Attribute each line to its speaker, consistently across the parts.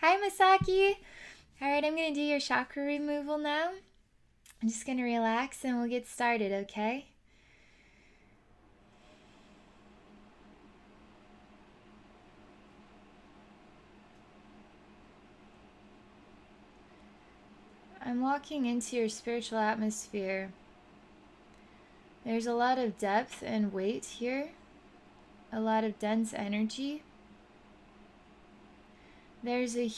Speaker 1: Hi, Masaki. All right, I'm going to do your chakra removal now. I'm just going to relax and we'll get started, okay? I'm walking into your spiritual atmosphere. There's a lot of depth and weight here, a lot of dense energy. There's a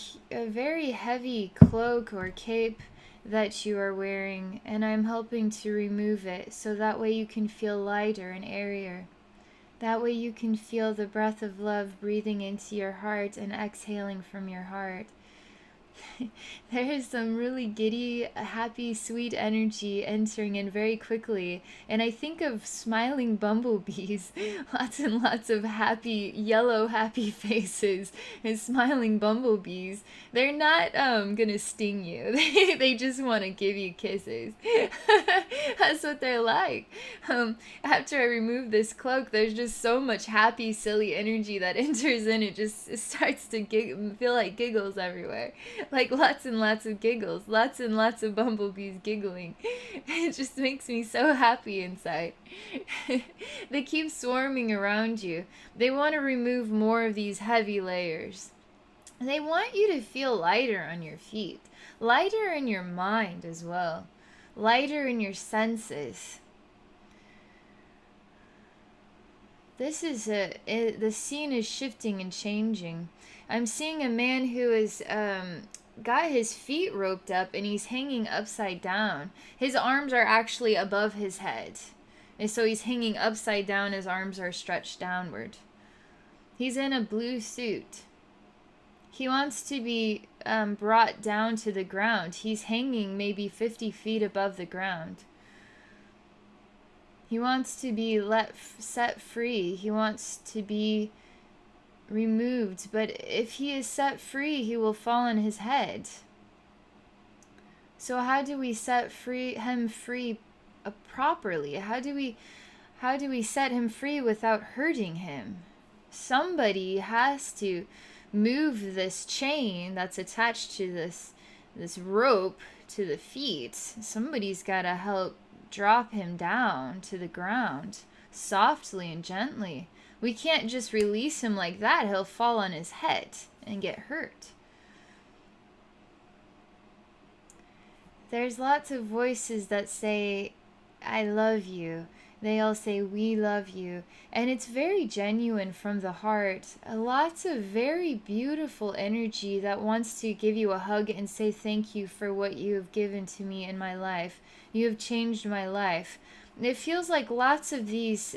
Speaker 1: very heavy cloak or cape that you are wearing, and I'm helping to remove it so that way you can feel lighter and airier. That way you can feel the breath of love breathing into your heart and exhaling from your heart. There is some really giddy, happy, sweet energy entering in very quickly. And I think of smiling bumblebees, lots and lots of happy, yellow, happy faces, and smiling bumblebees. They're not gonna sting you. They just want to give you kisses. That's what they're like. After I remove this cloak, there's just so much happy, silly energy that enters in. It starts to feel like giggles everywhere. Like lots and lots of giggles, lots and lots of bumblebees giggling. It just makes me so happy inside. They keep swarming around you. They want to remove more of these heavy layers. They want you to feel lighter on your feet, lighter in your mind as well, lighter in your senses. The scene is shifting and changing. I'm seeing a man who is got his feet roped up and he's hanging upside down. His arms are actually above his head. And so he's hanging upside down, his arms are stretched downward. He's in a blue suit. He wants to be brought down to the ground. He's hanging maybe 50 feet above the ground. He wants to be set free. He wants to be removed. But if he is set free, he will fall on his head. So how do we set him free properly? How do we set him free without hurting him? Somebody has to move this chain that's attached to this rope to the feet. Somebody's got to help drop him down to the ground softly and gently. We can't just release him like that. He'll fall on his head and get hurt. There's lots of voices that say, I love you. They all say, we love you. And it's very genuine from the heart. Lots of very beautiful energy that wants to give you a hug and say thank you for what you have given to me in my life. You have changed my life. It feels like lots of these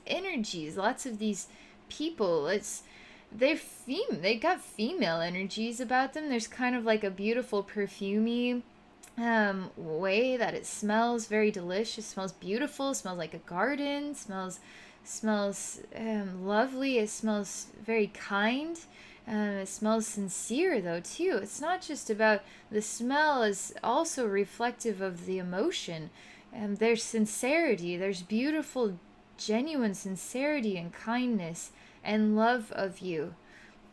Speaker 1: energies, lots of these people, they got female energies about them. There's kind of like a beautiful perfumey way that it smells very delicious, smells beautiful, smells like a garden, smells lovely. It smells very kind. It smells sincere though too. It's not just about the smell; is also reflective of the emotion. There's sincerity. There's beautiful, genuine sincerity and kindness and love of you,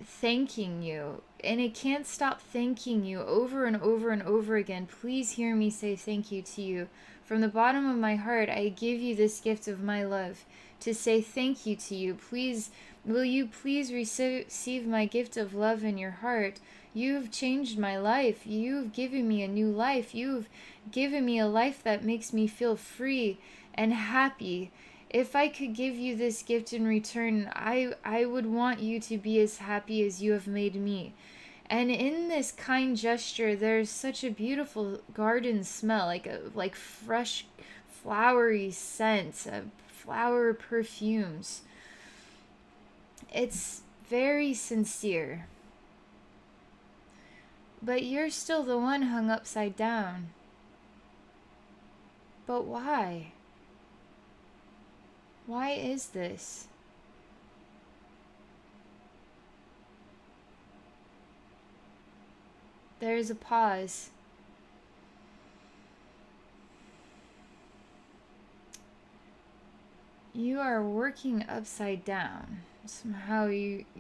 Speaker 1: thanking you. And it can't stop thanking you over and over and over again. Please hear me say thank you to you. From the bottom of my heart, I give you this gift of my love to say thank you to you. Please, will you please receive my gift of love in your heart? You've changed my life. You've given me a new life. You've given me a life that makes me feel free and happy. If I could give you this gift in return, I would want you to be as happy as you have made me. And in this kind gesture, there's such a beautiful garden smell, like fresh, flowery scent, flower perfumes. It's very sincere. But you're still the one hung upside down. But why? Why is this? There is a pause. You are working upside down. Somehow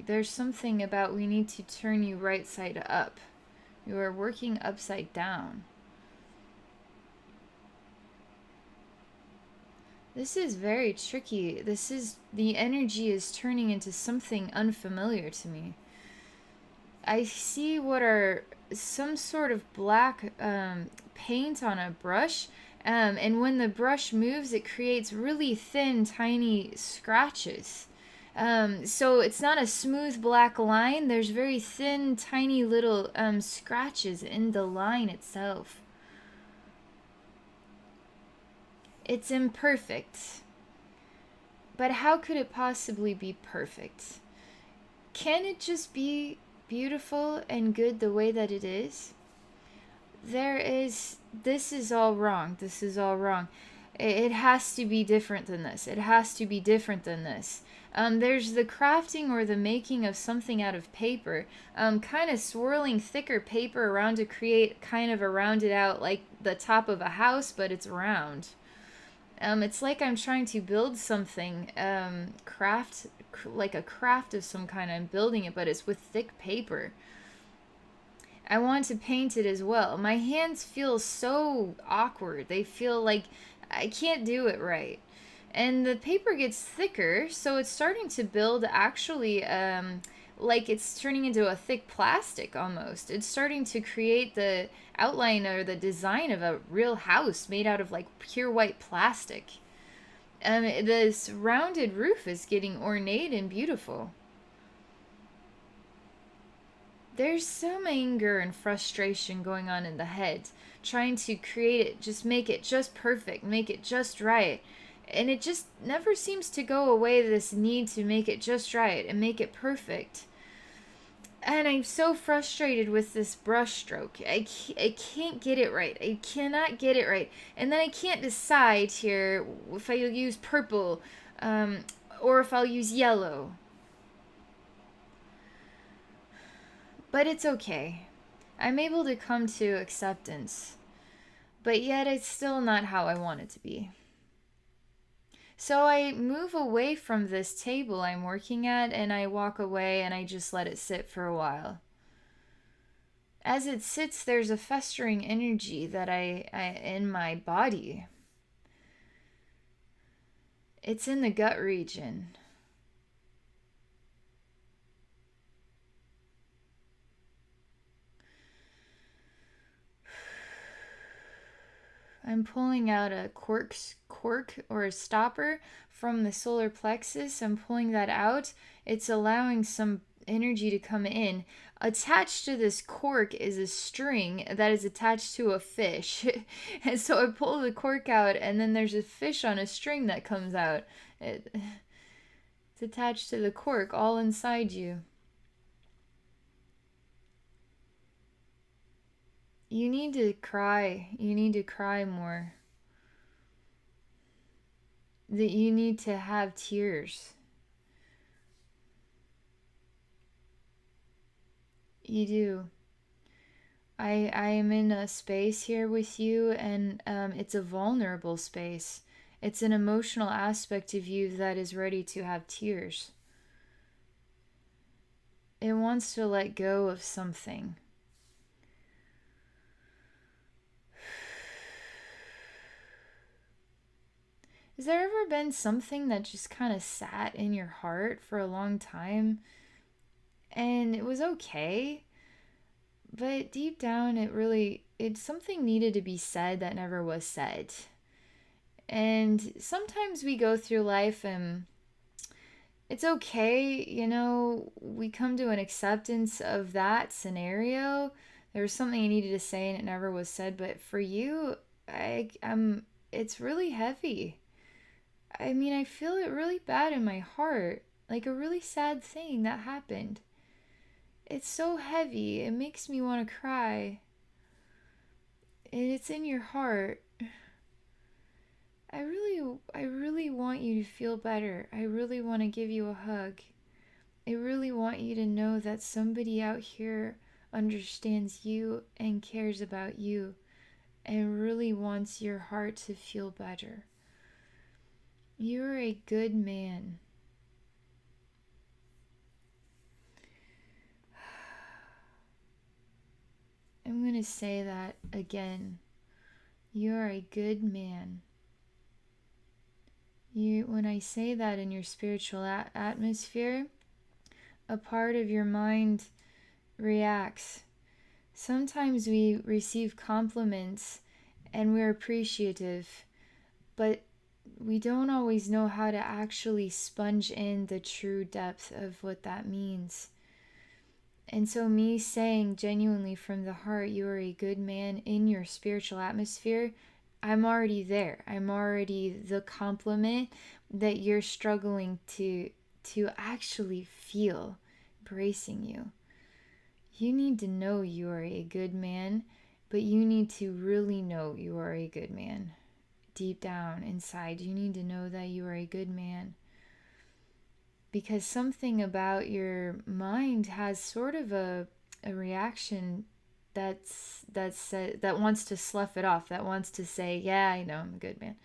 Speaker 1: there's something about we need to turn you right side up. You are working upside down. This is very tricky. The energy is turning into something unfamiliar to me. I see what are some sort of black paint on a brush, and when the brush moves, it creates really thin, tiny scratches. So it's not a smooth black line. There's very thin, tiny little scratches in the line itself. It's imperfect. But how could it possibly be perfect? Can it just be beautiful and good the way that it is? This is all wrong. This is all wrong. It has to be different than this. It has to be different than this. There's the crafting or the making of something out of paper, kind of swirling thicker paper around to create kind of a rounded out, like the top of a house, but it's round. It's like I'm trying to build something, like a craft of some kind. I'm building it, but it's with thick paper. I want to paint it as well. My hands feel so awkward. They feel like I can't do it right. And the paper gets thicker, so it's starting to build actually like it's turning into a thick plastic almost. It's starting to create the outline or the design of a real house made out of like pure white plastic. This rounded roof is getting ornate and beautiful. There's some anger and frustration going on in the head, trying to create it, just make it just perfect, make it just right. And it just never seems to go away, this need to make it just right and make it perfect. And I'm so frustrated with this brush stroke. I can't get it right. I cannot get it right. And then I can't decide here if I'll use purple or if I'll use yellow. But it's okay. I'm able to come to acceptance. But yet it's still not how I want it to be. So I move away from this table I'm working at and I walk away and I just let it sit for a while. As it sits, there's a festering energy that I in my body. It's in the gut region. I'm pulling out a cork or a stopper from the solar plexus. I'm pulling that out. It's allowing some energy to come in. Attached to this cork is a string that is attached to a fish. And so I pull the cork out, and then there's a fish on a string that comes out. It's attached to the cork, all inside you. You need to cry. You need to cry more. That you need to have tears. You do. I am in a space here with you, and it's a vulnerable space. It's an emotional aspect of you that is ready to have tears. It wants to let go of something. Has there ever been something that just kind of sat in your heart for a long time and it was okay, but deep down it's something needed to be said that never was said? And sometimes we go through life and it's okay, we come to an acceptance of that scenario. There was something you needed to say and it never was said, but for you, it's really heavy. I mean, I feel it really bad in my heart, like a really sad thing that happened. It's so heavy, it makes me want to cry. And it's in your heart. I really want you to feel better. I really want to give you a hug. I really want you to know that somebody out here understands you and cares about you and really wants your heart to feel better. You're a good man. I'm going to say that again. You're a good man. When I say that in your spiritual atmosphere, a part of your mind reacts. Sometimes we receive compliments and we're appreciative, but we don't always know how to actually sponge in the true depth of what that means. And so, me saying genuinely from the heart, you are a good man in your spiritual atmosphere, I'm already there. I'm already the compliment that you're struggling to actually feel bracing you. You need to know you are a good man, but you need to really know you are a good man. Deep down inside, you need to know that you are a good man. Because something about your mind has sort of a reaction that wants to slough it off, that wants to say, yeah, I know I'm a good man,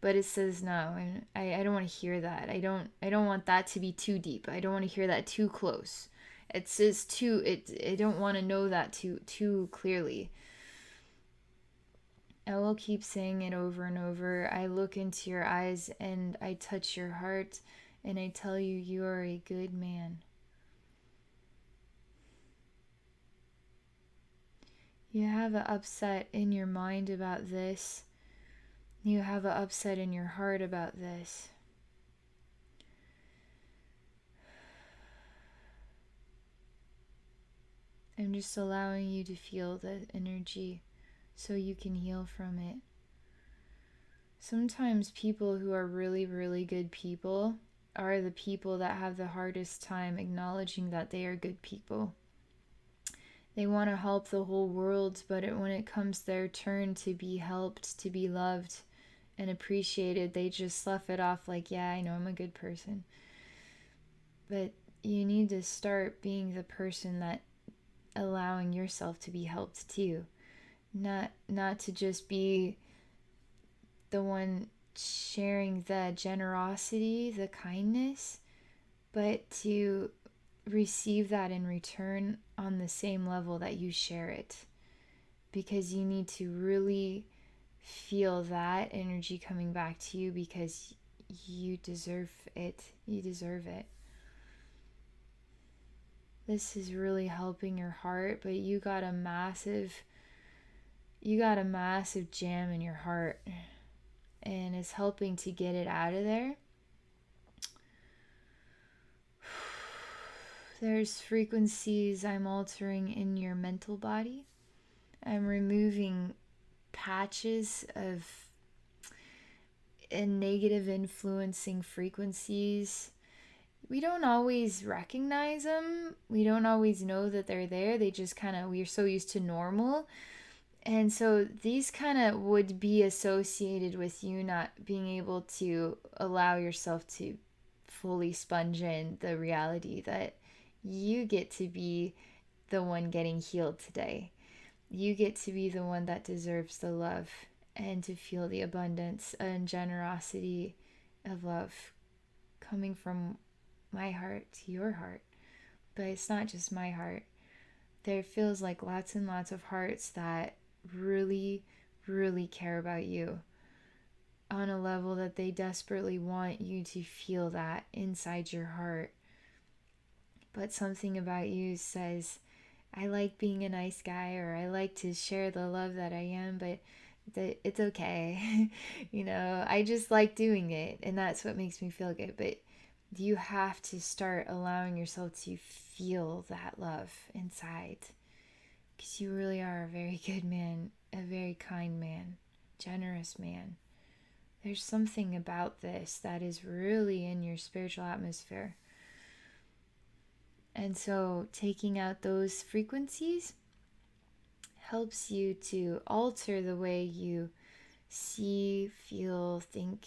Speaker 1: but it says no. I don't want to hear that. I don't want that to be too deep. I don't want to hear that too close. It says too. I don't want to know that too clearly. I will keep saying it over and over. I look into your eyes and I touch your heart and I tell you, you are a good man. You have an upset in your mind about this. You have an upset in your heart about this. I'm just allowing you to feel the energy so you can heal from it. Sometimes people who are really, really good people are the people that have the hardest time acknowledging that they are good people. They want to help the whole world, but when it comes their turn to be helped, to be loved and appreciated, they just slough it off like, yeah, I know I'm a good person. But you need to start being the person that allowing yourself to be helped too. Not to just be the one sharing the generosity, the kindness, but to receive that in return on the same level that you share it. Because you need to really feel that energy coming back to you because you deserve it. You deserve it. This is really helping your heart, but you got a massive jam in your heart, and it's helping to get it out of there. There's frequencies I'm altering in your mental body. I'm removing patches of negative influencing frequencies. We don't always recognize them. We don't always know that they're there. They just we're so used to normal. And so these kind of would be associated with you not being able to allow yourself to fully sponge in the reality that you get to be the one getting healed today. You get to be the one that deserves the love and to feel the abundance and generosity of love coming from my heart to your heart. But it's not just my heart. There feels like lots and lots of hearts that really, really care about you on a level that they desperately want you to feel that inside your heart. But something about you says, I like being a nice guy, or I like to share the love that I am, but it's okay. I just like doing it, and that's what makes me feel good. But you have to start allowing yourself to feel that love inside, because you really are a very good man, a very kind man, generous man. There's something about this that is really in your spiritual atmosphere. And so taking out those frequencies helps you to alter the way you see, feel, think,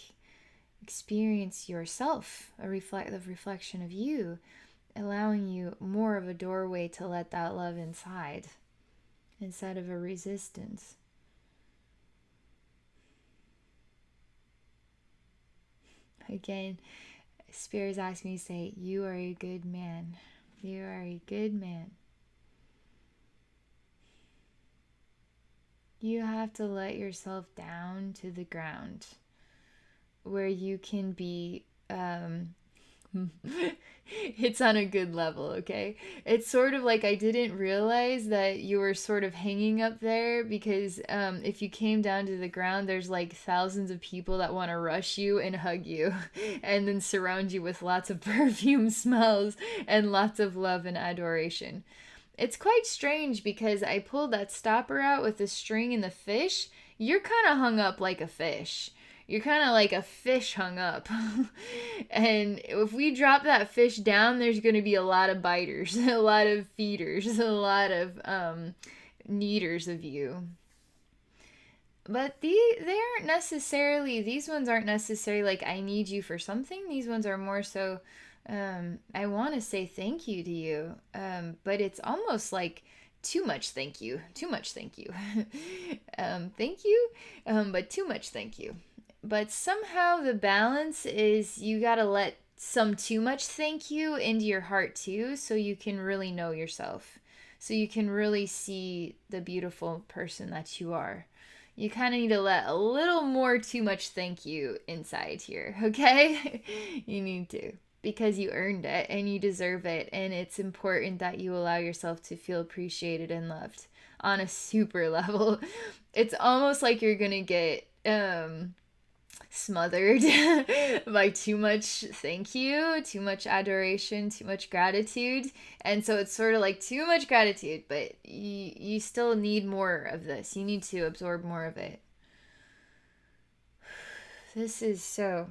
Speaker 1: experience yourself, a reflection of you, allowing you more of a doorway to let that love inside instead of a resistance. Again, Spirit's asked me to say, you are a good man. You are a good man. You have to let yourself down to the ground where you can be it's on a good level, okay? It's sort of like I didn't realize that you were sort of hanging up there because if you came down to the ground, there's like thousands of people that want to rush you and hug you and then surround you with lots of perfume smells and lots of love and adoration. It's quite strange because I pulled that stopper out with the string and the fish. You're kind of hung up like a fish. You're kind of like a fish hung up. And if we drop that fish down, there's going to be a lot of biters, a lot of feeders, a lot of needers of you. But they aren't necessarily, these ones aren't necessarily like, I need you for something. These ones are more so, I want to say thank you to you. But it's almost like too much thank you. Too much thank you. Thank you, but too much thank you. But somehow the balance is you got to let some too much thank you into your heart too, so you can really know yourself. So you can really see the beautiful person that you are. You kind of need to let a little more too much thank you inside here, okay? You need to, because you earned it and you deserve it, and it's important that you allow yourself to feel appreciated and loved on a super level. It's almost like you're gonna get smothered by too much thank you, too much adoration, too much gratitude. And so it's sort of like too much gratitude, but you still need more of this. You need to absorb more of it. This is so...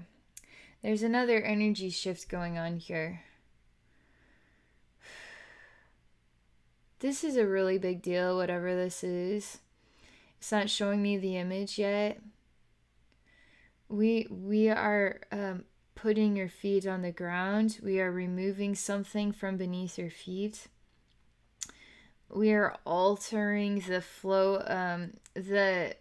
Speaker 1: There's another energy shift going on here. This is a really big deal, whatever this is. It's not showing me the image yet. We are putting your feet on the ground. We are removing something from beneath your feet. We are altering the flow, the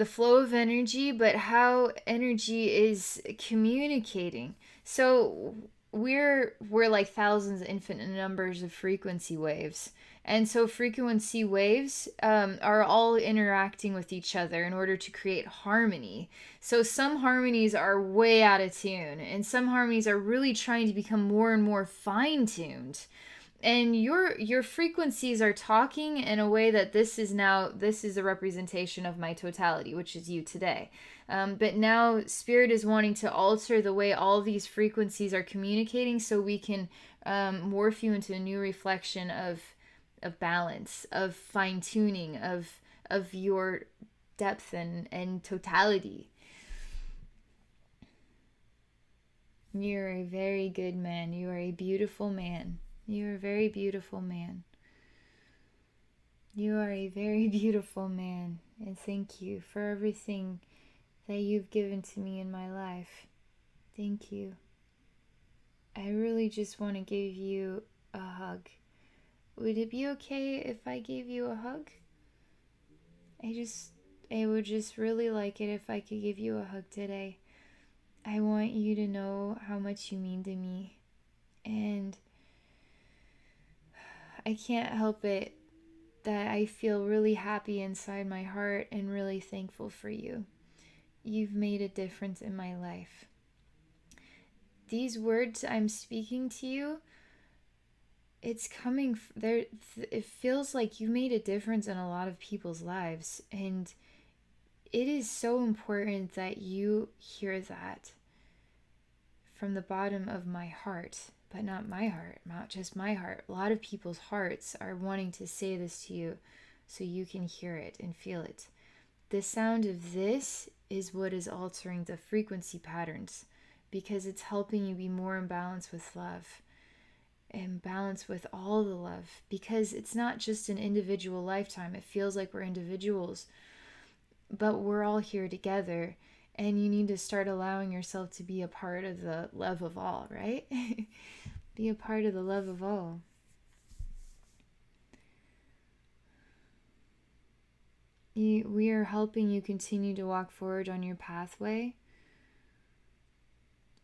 Speaker 1: flow of energy, but how energy is communicating. So we're like thousands, infinite numbers of frequency waves. And so frequency waves are all interacting with each other in order to create harmony. So some harmonies are way out of tune, and some harmonies are really trying to become more and more fine-tuned. And your frequencies are talking in a way that this is a representation of my totality, which is you today. But now Spirit is wanting to alter the way all these frequencies are communicating so we can morph you into a new reflection of balance, of fine-tuning, of your depth and totality. You're a very good man. You are a beautiful man. You are a very beautiful man. You are a very beautiful man. And thank you for everything that you've given to me in my life. Thank you. I really just want to give you a hug. Would it be okay if I gave you a hug? I would just really like it if I could give you a hug today. I want you to know how much you mean to me. And I can't help it that I feel really happy inside my heart and really thankful for you. You've made a difference in my life. These words I'm speaking to you, it's coming there. It feels like you made a difference in a lot of people's lives, and it is so important that you hear that from the bottom of my heart. But not my heart, not just my heart. A lot of people's hearts are wanting to say this to you so you can hear it and feel it. The sound of this is what is altering the frequency patterns, because it's helping you be more in balance with love, in balance with all the love, because it's not just an individual lifetime. It feels like we're individuals, but we're all here together, and you need to start allowing yourself to be a part of the love of all, right? Be a part of the love of all. We are helping you continue to walk forward on your pathway.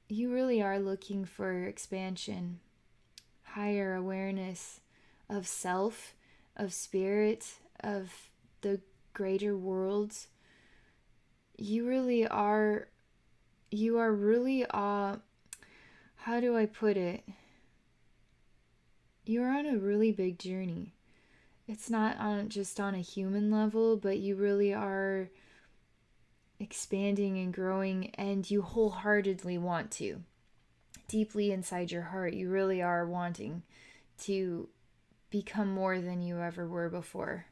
Speaker 1: You really are looking for expansion, higher awareness of self, of spirit, of the greater worlds. You really are, you are really, how do I put it? You're on a really big journey. It's not on just on a human level, but you really are expanding and growing, and you wholeheartedly want to. Deeply inside your heart, you really are wanting to become more than you ever were before.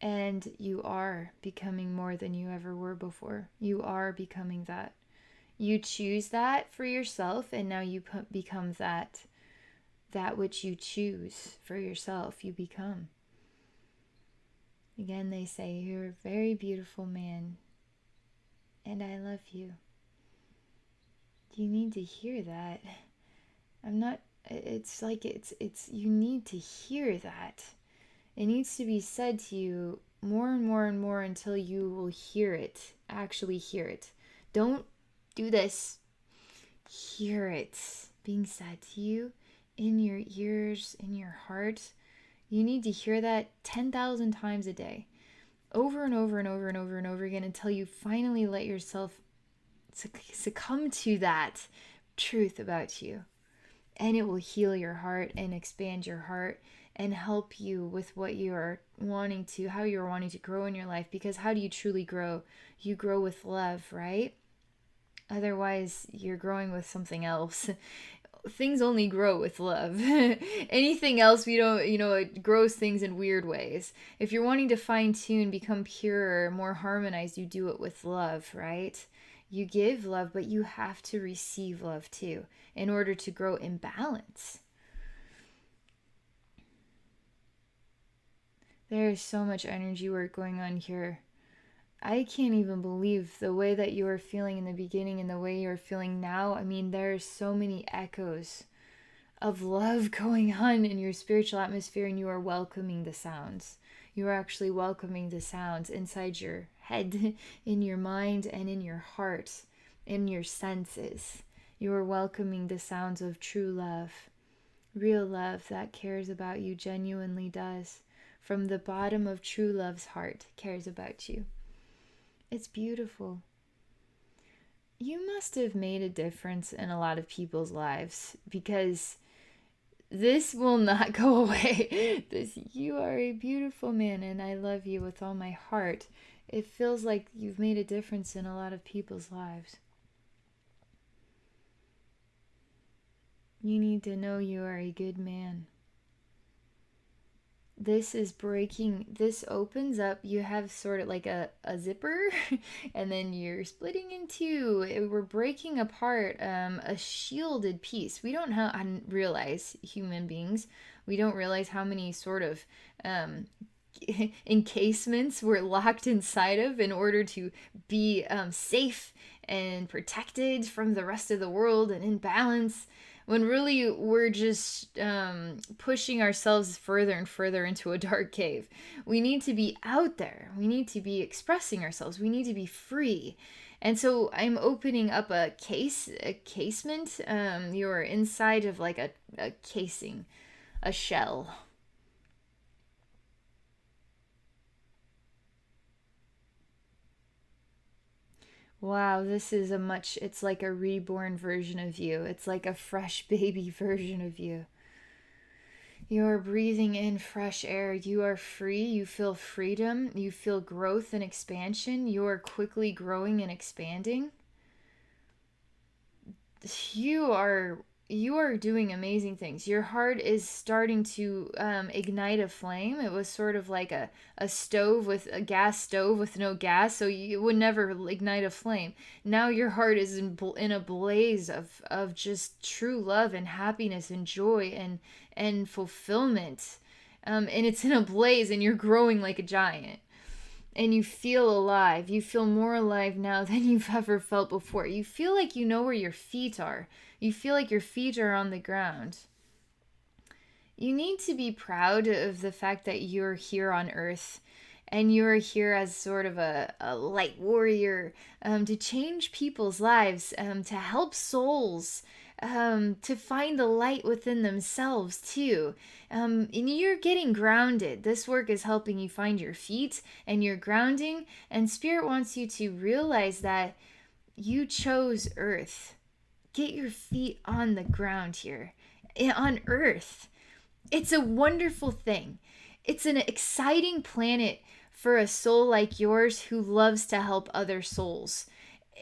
Speaker 1: And you are becoming more than you ever were before. You are becoming that. You choose that for yourself, and now you become that. That which you choose for yourself, you become. Again, they say, you're a very beautiful man, and I love you. You need to hear that. It's like, you need to hear that. It needs to be said to you more and more and more until you will hear it, actually hear it. Don't do this. Hear it being said to you in your ears, in your heart. You need to hear that 10,000 times a day, over and over and over and over and over again, until you finally let yourself succumb to that truth about you. And it will heal your heart and expand your heart and help you with what you are wanting to, how you're wanting to grow in your life. Because how do you truly grow? You grow with love, right? Otherwise, you're growing with something else. Things only grow with love. Anything else, we don't, it grows things in weird ways. If you're wanting to fine tune, become purer, more harmonized, you do it with love, right? You give love, but you have to receive love too in order to grow in balance. There is so much energy work going on here. I can't even believe the way that you were feeling in the beginning and the way you're feeling now. I mean, there are so many echoes of love going on in your spiritual atmosphere, and you are welcoming the sounds. You are actually welcoming the sounds inside your head, in your mind, and in your heart, in your senses. You are welcoming the sounds of true love, real love that cares about you, genuinely does. From the bottom of true love's heart, cares about you. It's beautiful. You must have made a difference in a lot of people's lives, because this will not go away. You are a beautiful man, and I love you with all my heart. It feels like you've made a difference in a lot of people's lives. You need to know you are a good man. This is breaking, this opens up, you have sort of like a zipper, and then you're splitting in two. We're breaking apart a shielded piece. We don't realize, human beings, we don't realize how many sort of encasements we're locked inside of in order to be safe and protected from the rest of the world and in balance, when really we're just pushing ourselves further and further into a dark cave. We need to be out there. We need to be expressing ourselves. We need to be free. And so I'm opening up a casement. You're inside of like a casing, a shell. Wow, this is it's like a reborn version of you. It's like a fresh baby version of you. You're breathing in fresh air. You are free. You feel freedom. You feel growth and expansion. You are quickly growing and expanding. You are doing amazing things. Your heart is starting to ignite a flame. It was sort of like a stove, with a gas stove with no gas, so you would never ignite a flame. Now your heart is in a blaze of just true love and happiness and joy and fulfillment. And it's in a blaze, and you're growing like a giant. And you feel alive. You feel more alive now than you've ever felt before. You feel like you know where your feet are. You feel like your feet are on the ground. You need to be proud of the fact that you're here on earth, and you're here as sort of a light warrior, to change people's lives, to help souls, to find the light within themselves too. And you're getting grounded. This work is helping you find your feet and your grounding. And Spirit wants you to realize that you chose Earth. Get your feet on the ground here, on Earth. It's a wonderful thing. It's an exciting planet for a soul like yours who loves to help other souls.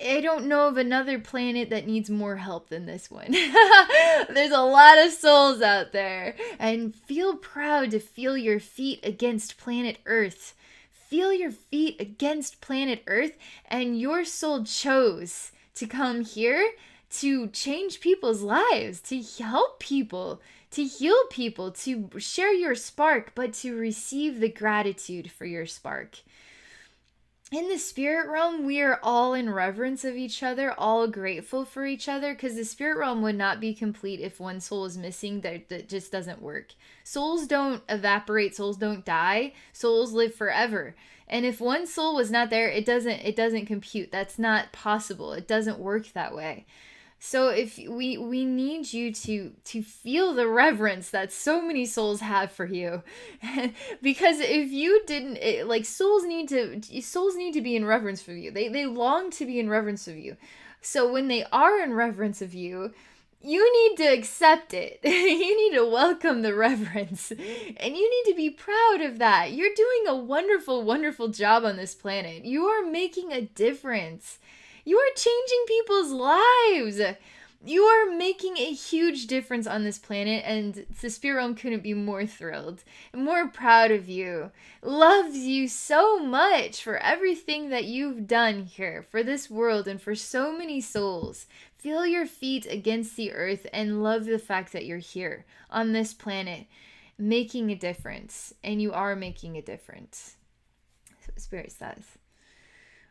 Speaker 1: I don't know of another planet that needs more help than this one. There's a lot of souls out there. And feel proud to feel your feet against planet Earth. Feel your feet against planet Earth, and your soul chose to come here to change people's lives, to help people, to heal people, to share your spark, but to receive the gratitude for your spark. In the spirit realm, we are all in reverence of each other, all grateful for each other, because the spirit realm would not be complete if one soul is missing. That just doesn't work. Souls don't evaporate, souls don't die, souls live forever. And if one soul was not there, it doesn't compute. That's not possible. It doesn't work that way. So if we need you to feel the reverence that so many souls have for you, because if you didn't, like souls need to be in reverence for you. They long to be in reverence of you. So when they are in reverence of you, you need to accept it. You need to welcome the reverence, and you need to be proud of that. You're doing a wonderful, wonderful job on this planet. You are making a difference. You are changing people's lives. You are making a huge difference on this planet, and the spirit realm couldn't be more thrilled, more proud of you, loves you so much for everything that you've done here, for this world, and for so many souls. Feel your feet against the earth and love the fact that you're here on this planet, making a difference, and you are making a difference. That's what Spirit says.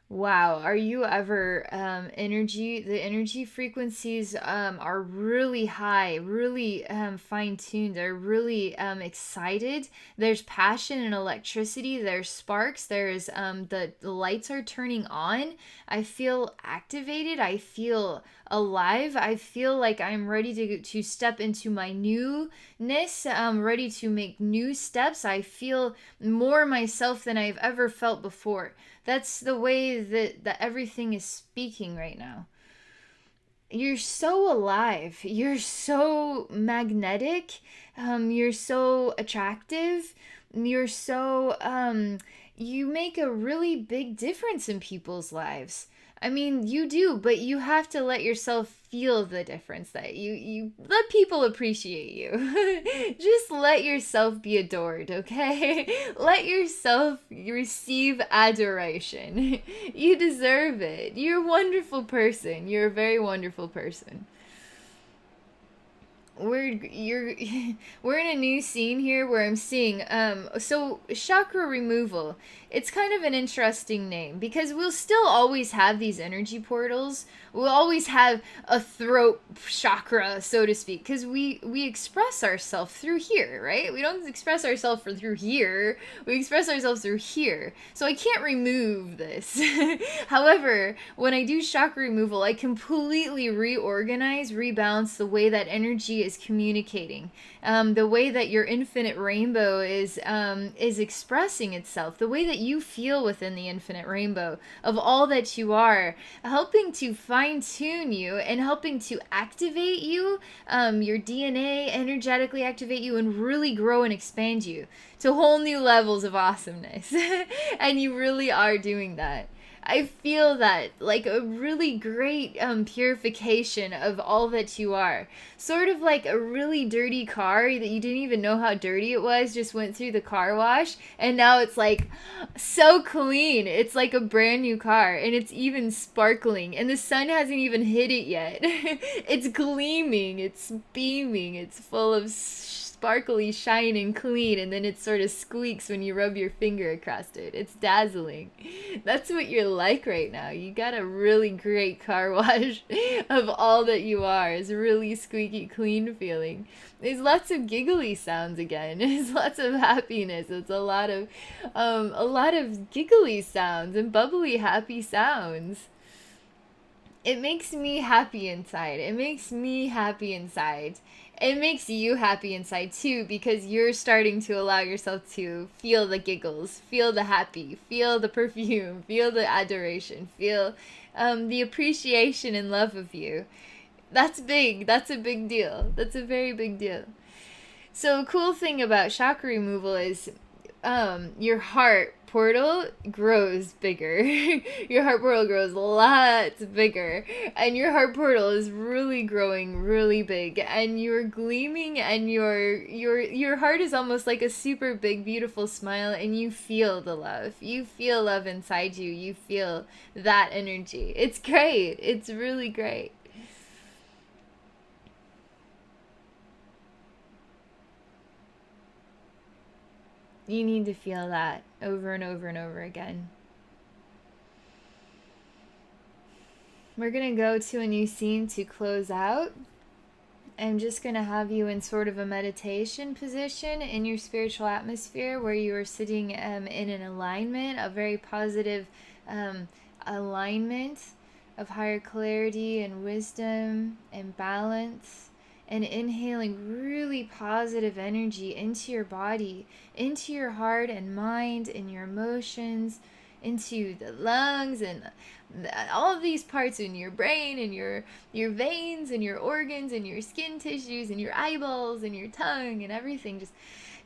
Speaker 1: Wow, are you ever the energy frequencies are really high, really fine-tuned. They're really excited. There's passion and electricity, there's sparks, there's the lights are turning on. I feel activated, I feel alive. I feel like I'm ready to step into my newness. I'm ready to make new steps. I feel more myself than I've ever felt before. That's the way that everything is speaking right now. You're so alive. You're so magnetic. You're so attractive. You're so, you make a really big difference in people's lives. I mean, you do, but you have to let yourself feel the difference, that you let people appreciate you. Just let yourself be adored, okay? Let yourself receive adoration. You deserve it. You're a wonderful person. You're a very wonderful person. we're you're we're in a new scene here where I'm seeing so chakra removal. It's kind of an interesting name because we'll still always have these energy portals. We'll always have a throat chakra, so to speak, because we express ourselves through here, right? We don't express ourselves through here. We express ourselves through here. So I can't remove this. However, when I do chakra removal, I completely reorganize, rebalance the way that energy is communicating, the way that your infinite rainbow is expressing itself, the way that you feel within the infinite rainbow of all that you are, helping to fine-tune you and helping to activate you, your DNA, energetically activate you and really grow and expand you to whole new levels of awesomeness. And you really are doing that. I feel that, like a really great purification of all that you are. Sort of like a really dirty car that you didn't even know how dirty it was, just went through the car wash, and now it's like so clean. It's like a brand new car, and it's even sparkling, and the sun hasn't even hit it yet. It's gleaming, it's beaming, it's full of sparkly, shine, and clean, and then it sort of squeaks when you rub your finger across it. It's dazzling. That's what you're like right now. You got a really great car wash of all that you are. It's a really squeaky clean feeling. There's lots of giggly sounds again. There's lots of happiness. It's a lot of giggly sounds and bubbly happy sounds. It makes me happy inside. It makes me happy inside. It makes you happy inside too, because you're starting to allow yourself to feel the giggles, feel the happy, feel the perfume, feel the adoration, feel the appreciation and love of you. That's big. That's a big deal. That's a very big deal. So, a cool thing about chakra removal is your heart portal grows bigger. Your heart portal grows lots bigger, and your heart portal is really growing really big, and you're gleaming, and your heart is almost like a super big beautiful smile, and you feel the love. You feel love inside you. You feel that energy. It's great. It's really great. You need to feel that over and over and over again. We're going to go to a new scene to close out. I'm just going to have you in sort of a meditation position in your spiritual atmosphere where you are sitting in an alignment, a very positive alignment of higher clarity and wisdom and balance, and inhaling really positive energy into your body, into your heart and mind and your emotions, into the lungs and all of these parts in your brain and your veins and your organs and your skin tissues and your eyeballs and your tongue and everything. Just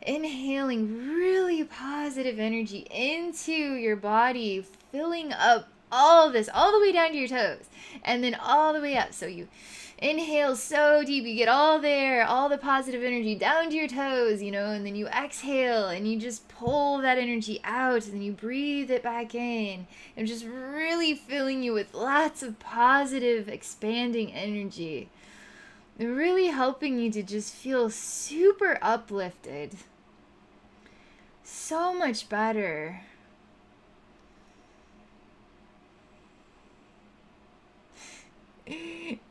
Speaker 1: inhaling really positive energy into your body, filling up all of this all the way down to your toes and then all the way up. So you inhale so deep, you get all there, all the positive energy down to your toes, and then you exhale and you just pull that energy out, and then you breathe it back in, and just really filling you with lots of positive, expanding energy. And really helping you to just feel super uplifted. So much better.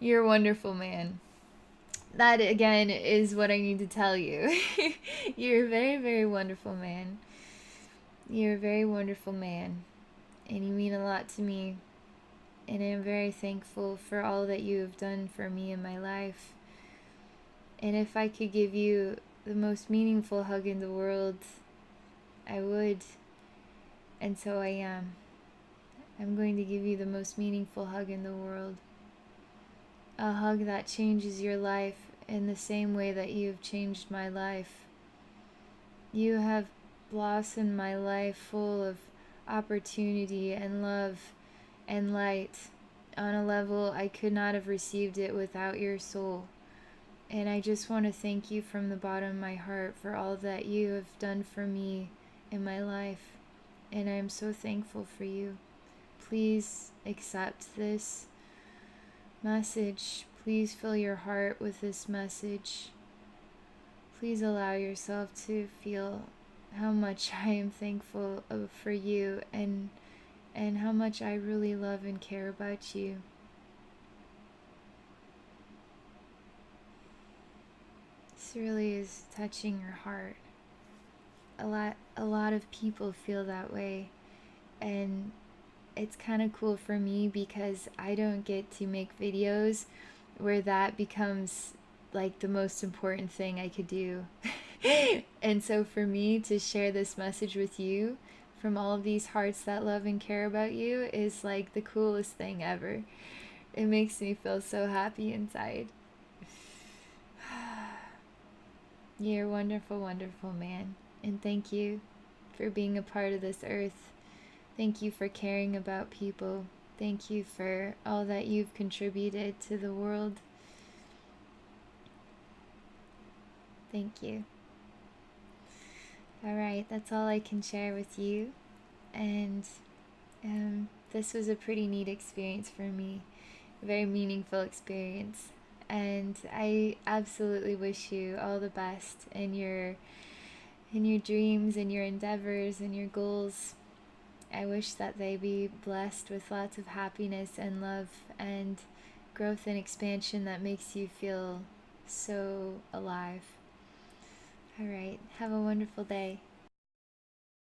Speaker 1: You're a wonderful man. That, again, is what I need to tell you. You're a very, very wonderful man. You're a very wonderful man. And you mean a lot to me. And I'm very thankful for all that you have done for me in my life. And if I could give you the most meaningful hug in the world, I would. And so I am. I'm going to give you the most meaningful hug in the world. A hug that changes your life in the same way that you've changed my life. You have blossomed my life full of opportunity and love and light on a level I could not have received it without your soul. And I just want to thank you from the bottom of my heart for all that you have done for me in my life. And I'm so thankful for you. Please accept this message. Please fill your heart with this message. Please allow yourself to feel how much I am thankful for you, and how much I really love and care about you. This really is touching your heart. A lot of people feel that way, and it's kind of cool for me because I don't get to make videos where that becomes like the most important thing I could do. And so for me to share this message with you from all of these hearts that love and care about you is like the coolest thing ever. It makes me feel so happy inside. You're a wonderful, wonderful man. And thank you for being a part of this earth. Thank you for caring about people. Thank you for all that you've contributed to the world. Thank you. All right, that's all I can share with you. And this was a pretty neat experience for me. A very meaningful experience. And I absolutely wish you all the best in your dreams and your endeavors and your goals. I wish that they be blessed with lots of happiness and love and growth and expansion that makes you feel so alive. All right, have a wonderful day.